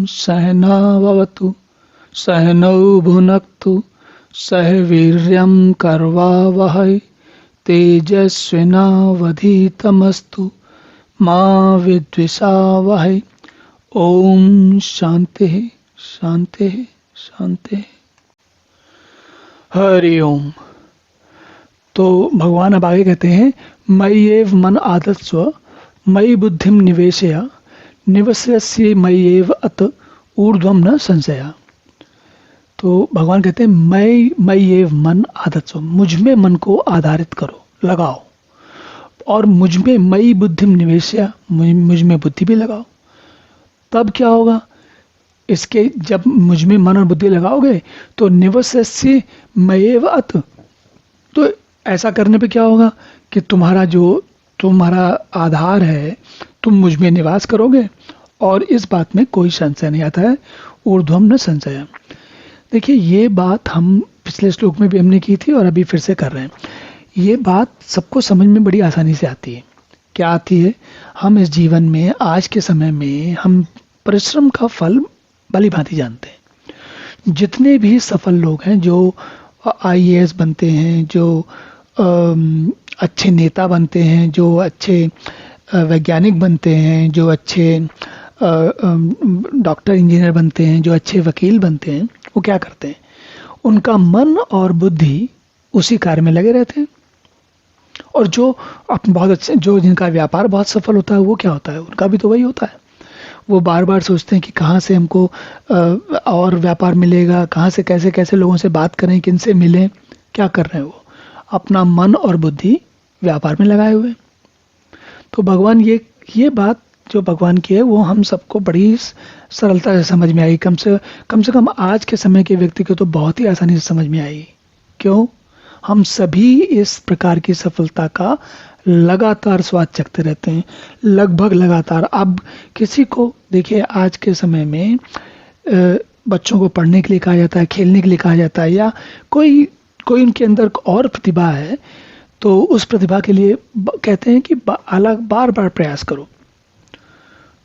सहनाववतु सहनौ भुनक्तु सह वीर्यं कर्वावहै तेजस्विनावधीतमस्तु मा विद्विषावहै। ओम शांति शांति शांति। हरि ओम। तो भगवान अब आगे कहते हैं, मयि एव मन आदत्स्व मयि बुद्धिम निवेशय निवस्यसि मयि एव अत ऊर्ध्वं न संशया। तो भगवान कहते हैं, मयि एव मन आदत्स्व, मुझ में मन को आधारित करो, लगाओ, और मुझ में मयि बुद्धिम निवेशय, मुझ में बुद्धि भी लगाओ। तब क्या होगा? इसके जब मुझ में मन और बुद्धि लगाओगे तो निवस्यसि मयि एव अत, तो ऐसा करने पे क्या होगा कि तुम्हारा आधार है, तुम मुझ में निवास करोगे, और इस बात में कोई संशय नहीं आता है। ऊर्ध्वम न संशय। देखिए, ये बात हम पिछले श्लोक में भी हमने की थी और अभी फिर से कर रहे हैं। ये बात सबको समझ में बड़ी आसानी से आती है। क्या आती है? हम इस जीवन में, आज के समय में, हम परिश्रम का फल भली भांति जानते हैं। जितने भी सफल लोग हैं, जो IAS बनते हैं, जो अच्छे नेता बनते हैं, जो अच्छे वैज्ञानिक बनते हैं, जो अच्छे डॉक्टर इंजीनियर बनते हैं, जो अच्छे वकील बनते हैं, वो क्या करते हैं? उनका मन और बुद्धि उसी कार्य में लगे रहते हैं। और जो बहुत अच्छे, जो जिनका व्यापार बहुत सफल होता है, वो क्या होता है? उनका भी तो वही होता है। वो बार बार सोचते हैं कि कहाँ से हमको और व्यापार मिलेगा, कहाँ से कैसे कैसे लोगों से बात करें, किन से मिलें। क्या कर रहे हैं वो? अपना मन और बुद्धि व्यापार में लगाए हुए। तो भगवान ये बात जो भगवान की है, वो हम सबको बड़ी सरलता से समझ में आई। कम से कम आज के समय के व्यक्ति को तो बहुत ही आसानी से समझ में आई। क्यों? हम सभी इस प्रकार की सफलता का लगातार स्वाद चखते रहते हैं, लगभग लगातार। अब किसी को देखिए, आज के समय में बच्चों को पढ़ने के लिए कहा जाता है, खेलने के लिए कहा जाता है, या कोई उनके अंदर और प्रतिभा है, तो उस प्रतिभा के लिए कहते हैं कि बार बार प्रयास करो।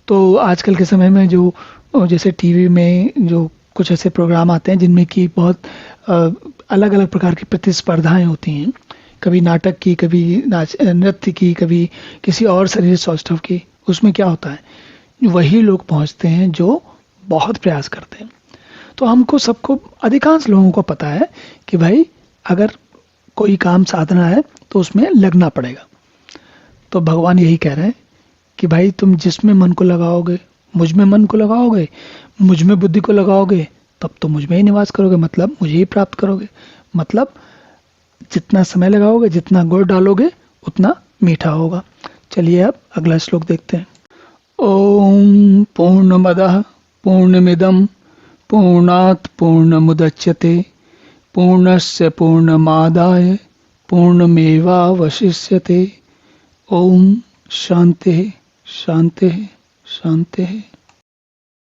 तो आजकल के समय में जो जैसे टीवी में जो कुछ ऐसे प्रोग्राम आते हैं जिनमें कि बहुत अलग अलग प्रकार की प्रतिस्पर्धाएं होती हैं, कभी नाटक की, कभी नृत्य की, कभी किसी और शरीर सौष्ठव की, उसमें क्या होता है? वही लोग पहुंचते हैं जो बहुत प्रयास करते हैं। तो हमको सबको, अधिकांश लोगों को पता है कि भाई अगर कोई काम साधना है तो उसमें लगना पड़ेगा। तो भगवान यही कह रहे हैं कि भाई तुम जिसमें मन को लगाओगे, मुझ में मन को लगाओगे, मुझ में बुद्धि को लगाओगे, तब तो मुझ में ही निवास करोगे, मतलब मुझे ही प्राप्त करोगे। मतलब जितना समय लगाओगे, जितना गुड़ डालोगे, उतना मीठा होगा। चलिए अब अगला श्लोक देखते हैं। ओम पूर्णमदः पूर्णमिदं पूर्णात् पूर्णमुदच्यते पूर्णस्य पूर्णमादाय पूर्णमेवावशिष्यते। ओम शांति शांति शांति।